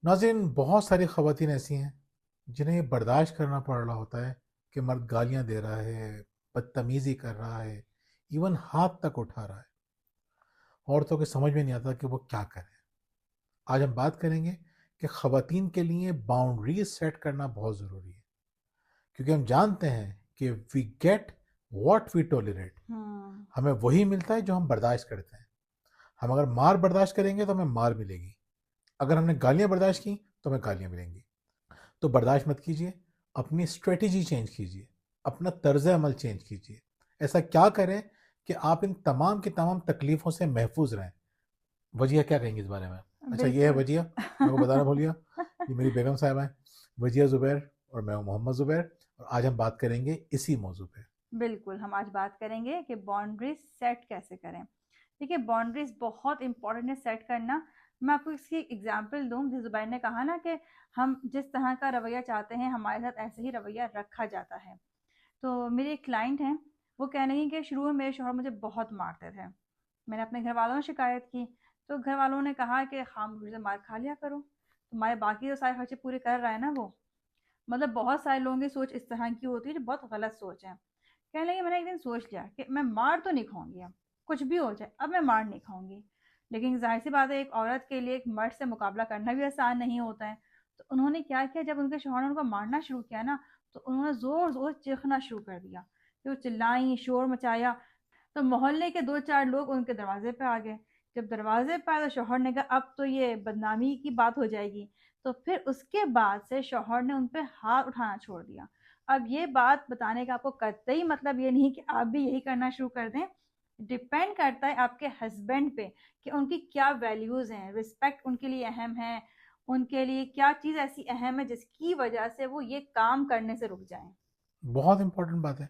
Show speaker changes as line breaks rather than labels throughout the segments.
नाज़रीन, बहुत सारी ख़वातीन ऐसी हैं जिन्हें ये बर्दाश्त करना पड़ रहा होता है कि मर्द गालियाँ दे रहा है, बदतमीज़ी कर रहा है, इवन हाथ तक उठा रहा है। औरतों को समझ में नहीं आता कि वो क्या करें। आज हम बात करेंगे कि ख़वातीन के लिए बाउंड्रीज सेट करना बहुत ज़रूरी है, क्योंकि हम जानते हैं कि we get what we tolerate.
Hmm.
हमें वही मिलता है जो हम बर्दाश्त करते हैं। हम अगर मार बर्दाश्त करेंगे तो हमें मार मिलेगी, अगर हमने गालियाँ बर्दाश्त की तो हमें गालियाँ मिलेंगी। तो बर्दाश्त मत कीजिए, अपनी स्ट्रेटजी चेंज कीजिए, अपना तर्ज अमल चेंज कीजिए। ऐसा क्या करें कि आप इन तमाम की तमाम तकलीफ़ों से महफूज रहें। वजिया क्या कहेंगे इस बारे में? अच्छा, ये है
बिल्कुल।
वजिया, मेरे को बताना भूलिए। ये मेरी बेगम साहिबा हैं, वजिया ज़ुबैर, और मैं हूँ मोहम्मद ज़ुबैर, और आज हम बात करेंगे इसी मौजू पे।
बिल्कुल, हम आज बात करेंगे कि बाउंड्रीज सेट कैसे करें। देखिए, बाउंड्रीज बहुत इंपॉर्टेंट है सेट करना। मैं आपको इसकी एग्जांपल दूं। जैसे ज़ुबैर ने कहा ना कि हम जिस तरह का रवैया चाहते हैं हमारे साथ ऐसे ही रवैया रखा जाता है। तो मेरी एक क्लाइंट हैं, वो कह रही हैं कि शुरू में मेरे शौहर मुझे बहुत मारते थे। मैंने अपने घर वालों से शिकायत की, तो घर वालों ने कहा कि खामोशी से मार खा लिया करो, तुम्हारे बाकी तो सारे खर्चे पूरे कर रहा है ना वो। मतलब बहुत सारे लोगों की सोच इस तरह की होती है जो बहुत गलत सोच है। कहने लगी मैंने एक दिन सोच लिया कि मैं मार तो नहीं खाऊंगी, अब कुछ भी हो जाए अब मैं मार नहीं खाऊंगी। लेकिन जाहिर सी बात है, एक औरत के लिए एक मर्द से मुकाबला करना भी आसान नहीं होता है। तो उन्होंने क्या किया, जब उनके शौहर ने उनको मारना शुरू किया ना, तो उन्होंने ज़ोर ज़ोर से चीखना शुरू कर दिया। फिर वो चिल्लाई, शोर मचाया। तो मोहल्ले के 2-4 लोग उनके दरवाजे पे आ गए। जब दरवाजे पे आए तो शौहर ने कहा अब तो ये बदनामी की बात हो जाएगी। तो फिर उसके बाद से शौहर ने उन पे हाथ उठाना छोड़ दिया। अब ये बात बताने का आपको कतई मतलब ये नहीं कि आप भी यही करना शुरू कर दें। डिपेंड करता है आपके हस्बैंड पे कि उनकी क्या वैल्यूज़ हैं, रिस्पेक्ट उनके लिए अहम है, उनके लिए क्या चीज़ ऐसी अहम है जिसकी वजह से वो ये काम करने से रुक जाएँ।
बहुत इंपॉर्टेंट बात है।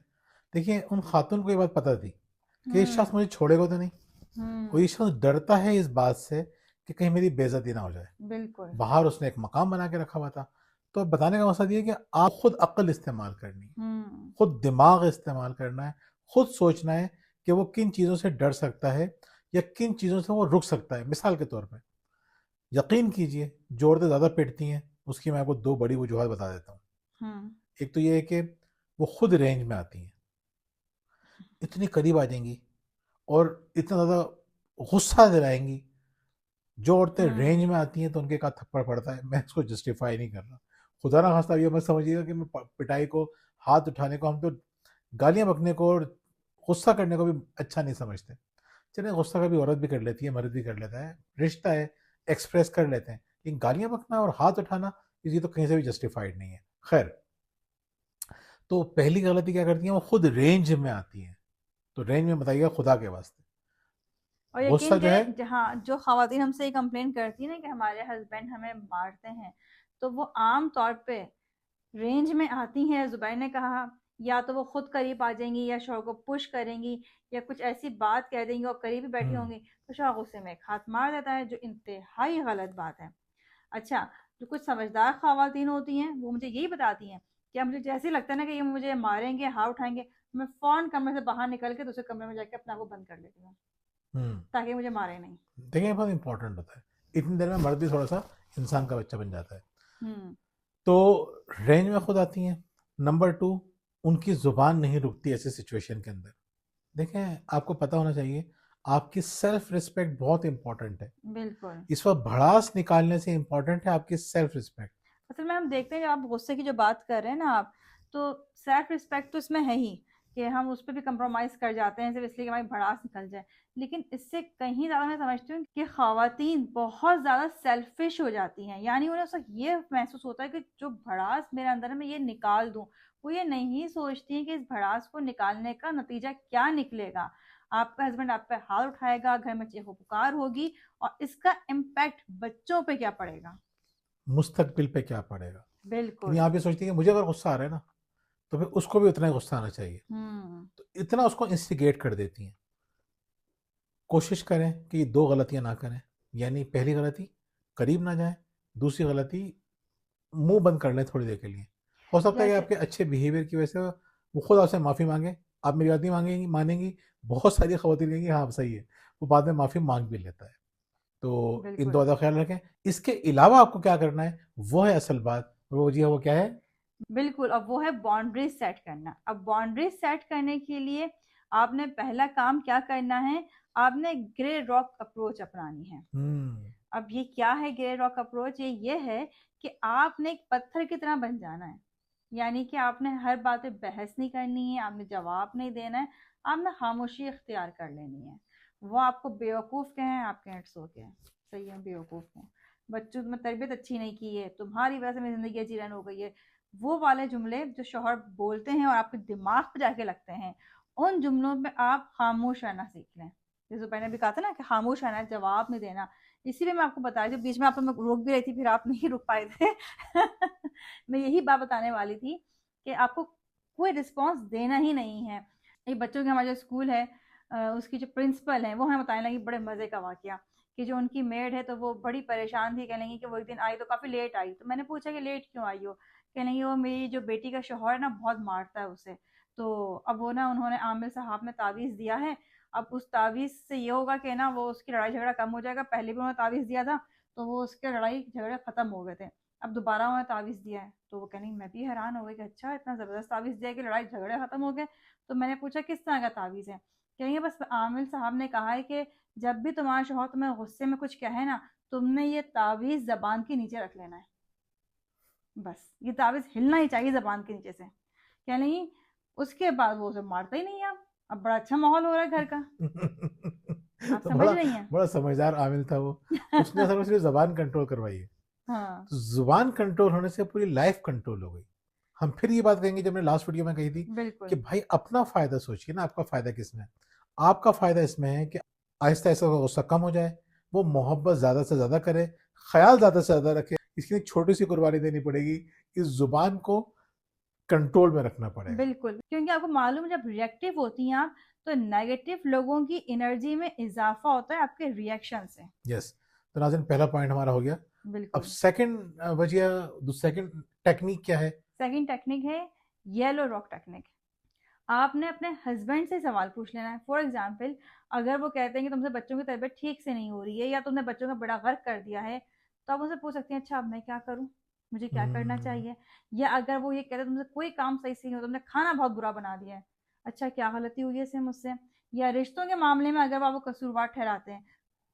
देखिए, उन खातून को ये बात पता थी कि ये शख्स
हुँ,
मुझे छोड़ेगा तो नहीं, और
हुँ,
ये शख्स डरता है इस बात से कि कहीं मेरी बेइज्जती ना हो जाए।
बिल्कुल।
बाहर उसने एक मकाम बना के रखा हुआ था। तो बताने का मकसद ये है कि आप खुद अक्ल इस्तेमाल करनी है,
हुँ,
खुद दिमाग इस्तेमाल करना है, खुद सोचना है कि वो किन चीज़ों से डर सकता है या किन चीज़ों से वो रुक सकता है। मिसाल के तौर पे, यकीन कीजिए, जो औरतें ज़्यादा पिटती हैं उसकी मैं आपको 2 बड़ी वजूहत बता देता हूँ।
हुँ,
एक तो ये है कि वो खुद रेंज में आती हैं, इतनी करीब आ जाएंगी और इतना ज़्यादा गुस्सा दिलाएंगी। जो औरतें रेंज
हुँ,
में आती हैं तो उनके का थप्पड़ पड़ता है, मैं इसको जस्टिफाई नहीं कर रहा। खुदा ना खास्ता ये मत समझिएगा कि मैं पिटाई को, हाथ उठाने को, हम तो गालियां बकने को और गुस्सा करने को भी अच्छा नहीं समझते। चलिए, गुस्सा कभी औरत भी कर लेती है, मर्द भी कर लेता है, रिश्ता है, एक्सप्रेस कर लेते हैं। लेकिन गालियां बकना और हाथ उठाना, ये तो कहीं से भी जस्टिफाइड नहीं है। खैर, तो पहली गलती क्या करती है, वो खुद रेंज में आती है। तो रेंज में बताइएगा खुदा के वास्ते,
और
गुस्सा
यकीन
जो है।
करें, जहाँ जो ख़वातीन हमसे ये कंप्लेन करती हैं ना कि हमारे हस्बैंड हमें मारते हैं, तो वो आम तौर पे रेंज में आती हैं। ज़ुबैर ने कहा, या तो वो खुद करीब आ जाएँगी या शौहर को पुश करेंगी या कुछ ऐसी बात कह देंगी और करीब ही बैठी
हम्म।
होंगी, तो शौहर गुस्से में एक हाथ मार देता है, जो इंतहाई गलत बात है। अच्छा, जो कुछ समझदार ख़वातीन होती हैं, वो मुझे यही बताती हैं कि अब मुझे जैसे ही लगता है ना कि ये मुझे मारेंगे, हाथ उठाएँगे, मैं फ़ौरन कमरे से बाहर निकल के दूसरे कमरे में जाके अपने आप को बंद कर लेती हूँ,
हम्म।
ताकि मुझे मारे नहीं।
देखिए, बहुत इंपॉर्टेंट होता है। इतनी देर में मर्द भी थोड़ा सा इंसान का बच्चा बन जाता है।
हुँ,
तो रेंज में खुद आती हैं। नंबर टू, उनकी जुबान नहीं रुकती ऐसे सिचुएशन के अंदर। देखें, आपको पता होना चाहिए, आपकी सेल्फ रिस्पेक्ट बहुत इंपॉर्टेंट है।
बिल्कुल।
इस वक्त भड़ास निकालने से इंपॉर्टेंट है आपकी सेल्फ रिस्पेक्ट।
असल में हम देखते हैं, जब आप गुस्से की जो बात कर रहे हैं ना आप, तो सेल्फ रिस्पेक्ट तो इसमें है ही कि हम उस पे भी कंप्रोमाइज़ कर जाते हैं सिर्फ़ इसलिए कि हमारी भड़ास निकल जाए। लेकिन इससे कहीं ज़्यादा मैं समझती हूँ कि ख़वातीन बहुत ज़्यादा सेल्फ़िश हो जाती हैं। यानी उन्हें सिर्फ़ ये महसूस होता है कि जो भड़ास मेरे अंदर है मैं ये निकाल दूँ। वो ये नहीं सोचती हैं कि इस भड़ास को निकालने का नतीजा क्या निकलेगा। आपका हस्बैंड आप पे हाथ उठाएगा, घर में चीखो-पुकार होगी, और इसका इम्पैक्ट बच्चों पे क्या पड़ेगा?
मुस्तकबिल पे क्या पड़ेगा। यानी
बिल्कुल।
आप ये सोचती हैं कि मुझे अगर गुस्सा आ रहा है ना, तो फिर उसको भी उतना ही गुस्सा आना चाहिए।
हुँ।
तो इतना उसको इंस्टिगेट कर देती हैं। कोशिश करें कि दो गलतियां ना करें। यानी पहली गलती, करीब ना जाए। दूसरी गलती, मुंह बंद कर लें थोड़ी देर के लिए। हो सकता है कि
जैसे
आपके अच्छे बिहेवियर की वजह से वो खुद आपसे माफ़ी मांगे। आप मेरी बात नहीं मांगेंगी मानेंगी, बहुत सारी खवतिन कहेंगी हाँ सही है, वो बाद में माफ़ी मांग भी लेता है। तो इन
बिल्कुल।
दो बातों का ख्याल रखें। इसके अलावा आपको क्या करना है, वो है असल बात। वो जी है, वो क्या है?
बिल्कुल, अब वो है बाउंड्रीज सेट करना। अब बाउंड्रीज सेट करने के लिए आपने पहला काम क्या करना है, आपने ग्रे रॉक अप्रोच अपनानी है।
हम्म।
अब ये क्या है ग्रे रॉक अप्रोच? ये है कि आपने एक पत्थर की तरह बन जाना है। यानी कि आपने हर बात पे बहस नहीं करनी है, आपने जवाब नहीं देना है, आपने खामोशी इख्तियार कर लेनी है। वो आपको बेवकूफ़ कहें, आपके इट्स ओके, सही है, बेवकूफ़ हूँ, बच्चों तुम्हें तरबियत अच्छी नहीं की है, तुम्हारी वजह से मेरी ज़िंदगी अजीरन हो गई है, वो वाले जुमले जो शौहर बोलते हैं और आपके दिमाग पे जाके लगते हैं, उन जुमलों पे आप खामोश रहना सीख लें। जैसे मैंने भी कहा था ना कि खामोश रहना, जवाब नहीं देना। इसीलिए मैं आपको बता रही थी, बीच में आपको मैं रोक भी रही थी, फिर आप नहीं रुक पाए थे। मैं यही बात बताने वाली थी कि आपको कोई रिस्पॉन्स देना ही नहीं है। ये बच्चों के हमारा जो स्कूल है, उसकी जो प्रिंसिपल है वो हमें बताने लगी बड़े मज़े का वाकया कि जो उनकी मेड है तो वो बड़ी परेशान थी, कहने लगी कि वो एक दिन आई तो काफ़ी लेट आई। तो मैंने पूछा कि लेट क्यों आई हो? कहने लगी वो मेरी जो बेटी का शौहर है ना बहुत मारता है उसे। तो अब वो ना उन्होंने आमिर साहब ने तावीज़ दिया है। अब उस तावीज़ से ये होगा कि ना वो उसकी लड़ाई झगड़ा कम हो जाएगा। पहले भी उन्होंने तावीज़ दिया था तो वो उसके लड़ाई झगड़े ख़त्म हो गए थे। अब दोबारा उन्होंने तावीज़ दिया है। तो वो कहने मैं भी हैरान हो गई कि अच्छा इतना ज़बरदस्त तावीज़ दिया कि लड़ाई झगड़े ख़त्म हो गए। तो मैंने पूछा किस तरह का तावीज़ है? कहेंगे बस आमिर साहब ने कहा है कि जब भी तुम्हारा शौहर तुम्हें गुस्से में कुछ कहे ना, तुमने ये तावीज़ ज़बान के नीचे रख लेना है। बस ये तावीज़ हिलना ही चाहिए ज़बान के नीचे से। कहने लगी उसके बाद वो उसे मारता ही नहीं है अब बड़ा अच्छा माहौल हो रहा है घर का। आप
तो
समझ
बड़ा
रही हैं?
बड़ा समझदार आमिल था वो। उसने असल में सिर्फ जबान कंट्रोल करवाई है।
हाँ,
तो जुबान कंट्रोल होने से पूरी लाइफ कंट्रोल हो गई। हम फिर ये बात कहेंगे, जब मैंने लास्ट वीडियो में कही थी कि
बिल्कुल।
भाई अपना फायदा सोचिए ना, आपका फायदा किसमें है? आपका फायदा इसमें है कि आहिस्ता आहिस्ता उसका गुस्सा कम हो जाए, वो मोहब्बत ज्यादा से ज्यादा करे, ख्याल ज्यादा से ज्यादा रखे। इसके लिए छोटी सी कुर्बानी देनी पड़ेगी, इस जुबान को कंट्रोल में रखना पड़ेगा।
बिल्कुल, क्योंकि आपको मालूम है जब रिएक्टिव होती हैं आप, तो नेगेटिव लोगों की एनर्जी में इज़ाफ़ा होता है आपके रिएक्शन से।
यस। तो नाज़रीन, पहला पॉइंट हमारा हो गया। अब
बिल्कुल।
सेकंड वजह, सेकंड टेक्निक क्या है?
सेकंड टेक्निक है येलो रॉक टेक्निक। आपने अपने हस्बैंड से सवाल पूछ लेना है। फॉर एग्जाम्पल, अगर वो कहते हैं कि तुमसे बच्चों की तबीयत ठीक से नहीं हो रही है या तुमने बच्चों का बड़ा गर्क कर दिया है, तो आप उनसे पूछ सकती हैं अच्छा अब मैं क्या करूं, मुझे क्या करना
हम्म।
चाहिए। या अगर वो ये कहते हैं तुमसे कोई काम सही से नहीं हो, तुमने खाना बहुत बुरा बना दिया है, अच्छा क्या गलती हुई है इससे मुझसे। या रिश्तों के मामले में अगर वो आपको कसूरवार ठहराते हैं,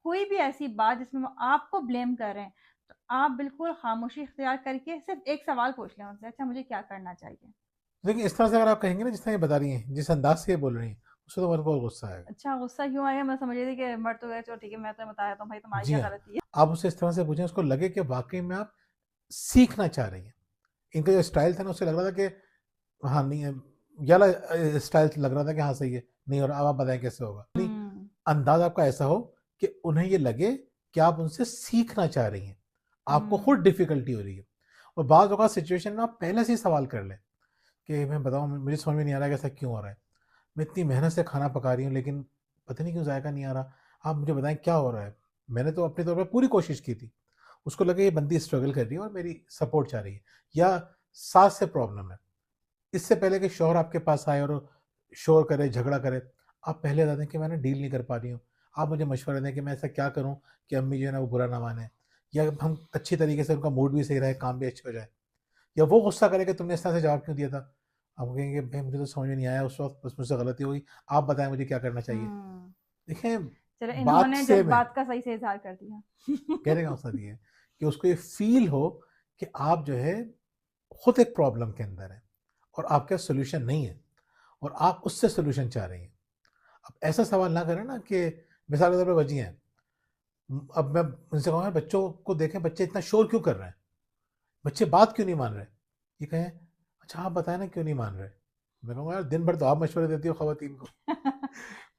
कोई भी ऐसी बात जिसमें वो आपको ब्लेम कर रहे हैं, तो आप बिल्कुल खामोशी इख्तियार करके सिर्फ एक सवाल पूछ लें उनसे, अच्छा मुझे क्या करना चाहिए।
देखिए, इस तरह से अगर आप कहेंगे ना, जिस तरह ये बता रही हैं, जिस अंदाज से ये बोल रही हैं, उससे तो मेरे को और गुस्सा आएगा।
अच्छा गुस्सा क्यों आया? मैं समझ रही थी कि मर तो गए, चलो ठीक है, मैं तो बता देता हूँ भाई तुम्हारी
जी
क्या
हाँ।
गलती है।
आप उससे इस तरह से पूछें, उसको लगे कि वाकई में आप सीखना चाह रही हैं। इनका जो स्टाइल था ना, उससे लग रहा था कि हाँ नहीं है, ये वाला स्टाइल लग रहा था कि हाँ सही है, नहीं हो रहा, अब आप बताएं कैसे होगा। नहीं,
हम्म।
अंदाज आपका ऐसा हो कि उन्हें ये लगे कि आप उनसे सीखना चाह रही हैं, आपको खुद
हम्म।
डिफिकल्टी हो रही है। और बाद होगा सिचुएशन में आप पहले से ही सवाल कर लें कि मैं बताऊं, मुझे समझ में नहीं आ रहा है कि ऐसा क्यों हो रहा है। मैं इतनी मेहनत से खाना पका रही हूँ लेकिन पता नहीं क्यों जायका नहीं आ रहा। आप मुझे बताएं क्या हो रहा है। मैंने तो अपने तौर पर पूरी कोशिश की थी। उसको लगे ये बंदी स्ट्रगल कर रही है और मेरी सपोर्ट चाह रही है, या सास से प्रॉब्लम है। इससे पहले कि शोहर आपके पास आए और शोर करे, झगड़ा करे, आप पहले बता दें कि मैं ना डील नहीं कर पा रही हूँ। आप मुझे मशवरा दें कि मैं ऐसा क्या करूँ कि अम्मी जो है ना वो बुरा ना माने, या हम अच्छी तरीके से, उनका मूड भी सही रहे, काम भी अच्छे हो जाए। या वो गुस्सा करे कि तुमने इस तरह से जवाब क्यों दिया था। आप कहेंगे भाई मुझे तो समझ में नहीं आया उस वक्त, बस मुझसे गलती हुई, आप बताएं मुझे क्या करना चाहिए।
हम्म।
देखें,
चलो
बात
इन्होंने
से
जब
में
बात का सही से इजहार कर दिया।
कहने का मकसद ये है कि उसको ये फील हो कि आप जो है खुद एक प्रॉब्लम के अंदर है और आपका सोल्यूशन नहीं है, और आप उससे सोल्यूशन चाह रही हैं। अब ऐसा सवाल ना करें ना कि मिसाल के तौर पर बच्ची हैं, अब मैं उनसे कहूँगा बच्चों को देखें, बच्चे इतना शोर क्यों कर रहे हैं, बच्चे बात क्यों नहीं मान रहे। ये कहें अच्छा आप बताएं ना क्यों नहीं मान रहे। मैं कहूँगा यार दिन भर तो आप मशवरे देती हो खवातीन को,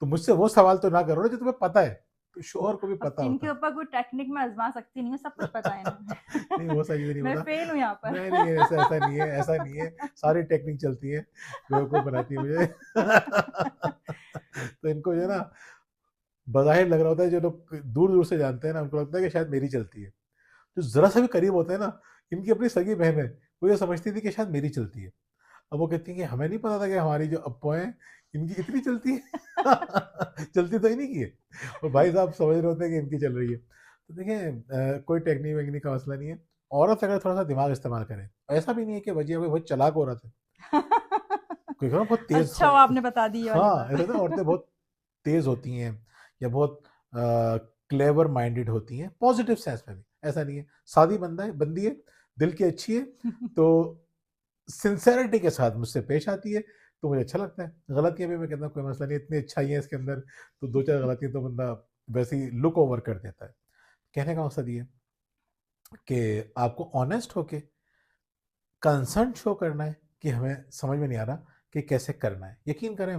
तो मुझसे वो सवाल तो ना करो ना जो तुम्हें पता है, तो शोहर को भी
अब
पता
इनके
होता
ऊपर कोई टेक्निक में आजमा सकती नहीं हूँ, सब कुछ पता है
नहीं
इन्हें।
वो सही नहीं
मैं
होता।
फेल हूँ यहाँ पर।
नहीं नहीं, ऐसा ऐसा नहीं है, ऐसा नहीं है। सारी टेक्निक चलती है, बेवकूफ बनाती है मुझे। तो इनको जो है ना, बज़ाहिर लग रहा होता है, जो लोग दूर दूर से जानते हैं ना उनको लगता है कि शायद मेरी चलती है। जो जरा सा भी करीब होते हैं ना, इनकी अपनी सगी बहन है, वो ये समझती थी कि शायद मेरी चलती है। अब वो कहती है कि हमें नहीं पता था कि हमारी जो अप्पो हैं इनकी इतनी चलती है। चलती तो ही नहीं की है, और भाई साहब समझ रहे होते हैं कि इनकी चल रही है। तो देखिए कोई टेक्निक वेक्निक का मसला नहीं है। औरत अगर थोड़ा सा दिमाग इस्तेमाल करे, ऐसा भी नहीं है कि वजिया कोई बहुत चालाक औरत है, कोई कहना बहुत तेज
अच्छा वो आपने बता दी ये वाली
हाँ,
बात।
ऐसा ना औरतें बहुत तेज होती हैं या बहुत क्लेवर माइंडेड होती हैं पॉजिटिव सेंस में भी, ऐसा नहीं है। सादी बंदा है, बंदी है, दिल की अच्छी है, तो सिंसेरिटी के साथ मुझसे पेश आती है, तो मुझे अच्छा लगता है। गलतियां भी मैं कहता हूँ कोई मसला नहीं, इतनी अच्छाई है इसके अंदर, तो दो चार गलतियां तो बंदा वैसे ही लुक ओवर कर देता है। कहने का मकसद ये कि आपको ऑनेस्ट होके कंसर्न शो करना है कि हमें समझ में नहीं आ रहा कि कैसे करना है। यकीन करें,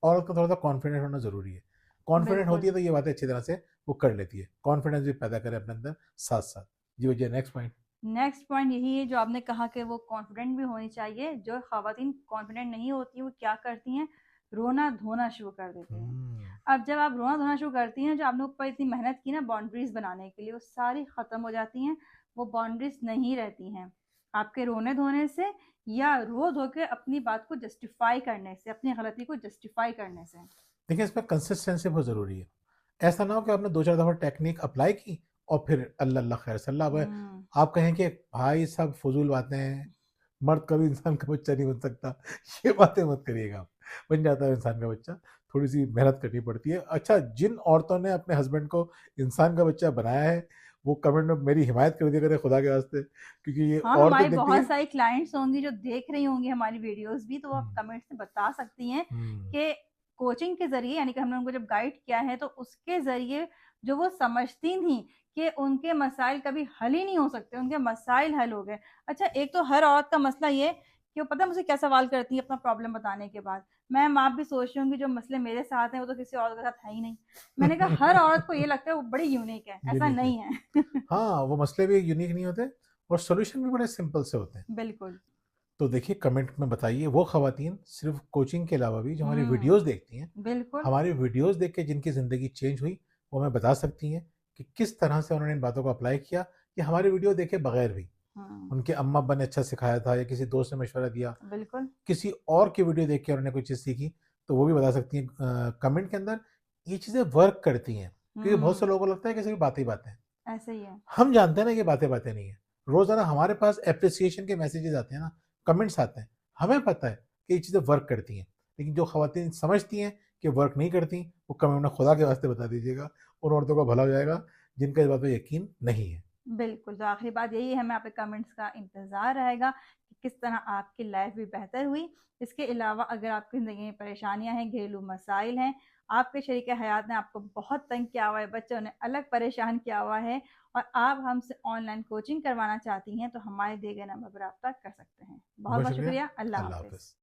औरत का थोड़ा सा कॉन्फिडेंट होना जरूरी है। कॉन्फिडेंट होती
बिल्कुल।
है तो ये बातें अच्छी तरह से वो कर लेती है, कॉन्फिडेंस भी पैदा करे अपने अंदर साथ साथ। जी वजह नेक्स्ट पॉइंट।
नेक्स्ट पॉइंट यही है जो आपने कहा कि वो कॉन्फिडेंट भी होनी चाहिए। जो ख़वातीन कॉन्फिडेंट नहीं होती वो क्या करती हैं, रोना धोना शुरू कर देती हैं।
हम्म।
अब जब आप रोना धोना शुरू करती हैं, जो आपने ऊपर इतनी मेहनत की ना बाउंड्रीज बनाने के लिए, वो सारी ख़त्म हो जाती हैं। वो बाउंड्रीज नहीं रहती हैं आपके रोने धोने से या रो धो के अपनी बात को जस्टिफाई करने से, अपनी गलती को जस्टिफाई करने से।
देखिए इसमें कंसिस्टेंसी बहुत ज़रूरी है। ऐसा ना हो कि आपने दो चार दफ़ा टेक्निक अप्लाई की और फिर अल्लाह अल्लाह खैर सल्ला, अब
हम्म।
आप कहें कि भाई सब फजूल बातें हैं, मर्द कभी इंसान का बच्चा नहीं बन सकता, ये बातें मत करिएगा आप। बन जाता है इंसान का बच्चा, थोड़ी सी मेहनत करनी पड़ती है। अच्छा, जिन औरतों ने अपने हस्बैंड को इंसान का बच्चा बनाया है, वो कमेंट में मेरी हिमायत कर दिया करें खुदा के वास्ते, क्योंकि ये
हाँ,
औरतें
हमारी
देखती
बहुत
हैं।
सारी क्लाइंट्स होंगी जो देख रही होंगी हमारी वीडियोस भी, तो आप
हम्म,
कमेंट्स में बता सकती हैं
हम्म,
कि कोचिंग के ज़रिए, यानी कि हमने उनको जब गाइड किया है तो उसके ज़रिए जो वो समझती थी कि उनके मसाइल कभी हल ही नहीं हो सकते, उनके मसाइल हल हो गए। अच्छा, एक तो हर औरत का मसला ये कि वो पता है मुझसे क्या सवाल करती है अपना प्रॉब्लम बताने के बाद? मैम आप भी सोच रही होंगी जो मसले मेरे साथ हैं वो तो किसी और के साथ है ही नहीं। मैंने कहा हर औरत को ये लगता है वो बड़ी यूनिक है, ऐसा
यूनिक है।
नहीं है।
हाँ, वो मसले भी यूनिक नहीं होते और सॉल्यूशन भी बड़े सिंपल से होते हैं।
बिल्कुल।
तो देखिए कमेंट में बताइए वो खवातीन सिर्फ कोचिंग के अलावा भी जो हमारी वीडियोस देखती हैं,
बिल्कुल।
हमारी वीडियोस देख के जिनकी ज़िंदगी चेंज हुई, वो हमें बता सकती हैं कि किस तरह से उन्होंने इन बातों को अप्लाई किया, या हमारी वीडियो देखे बगैर भी
हुँ,
उनके अम्मा अब्बा ने अच्छा सिखाया था या किसी दोस्त ने मशवरा दिया,
बिल्कुल।
किसी और की वीडियो देख के उन्होंने कोई चीज़ सीखी, तो वो भी बता सकती हैं कमेंट के अंदर। ये चीज़ें वर्क करती हैं, क्योंकि बहुत से
हुँ,
लोगों को लगता है कि सिर्फ बातें ही बातें हैं।
ऐसे ही है।
हम जानते हैं ना कि बातें बातें नहीं है। रोजाना हमारे पास एप्रिसिएशन के मैसेजेस आते हैं ना, कमेंट्स आते हैं, हमें पता है कि ये चीज़ें वर्क करती हैं। लेकिन जो खवातीन समझती हैं कि वर्क नहीं करती, वो कमेंट में खुदा के वास्ते बता दीजिएगा, उन औरतों का भला हो जाएगा जिनका इस बात पे यकीन नहीं है।
बिल्कुल, तो आखिरी बात यही है, हमें आपके कमेंट्स का इंतज़ार रहेगा कि किस तरह आपकी लाइफ़ भी बेहतर हुई। इसके अलावा अगर आपकी ज़िंदगी में परेशानियाँ हैं, घरेलू मसाइल हैं, आपके शरीके हयात ने आपको बहुत तंग किया हुआ है, बच्चों ने अलग परेशान किया हुआ है और आप हमसे ऑनलाइन कोचिंग करवाना चाहती हैं, तो हमारे दिए गए नंबर पर रब्ता कर सकते हैं।
बहुत
बहुत-बहुत
शुक्रिया।
शुक्रिया। अल्लाह
अल्लाह
हाफ़िज़।
हाफिज़।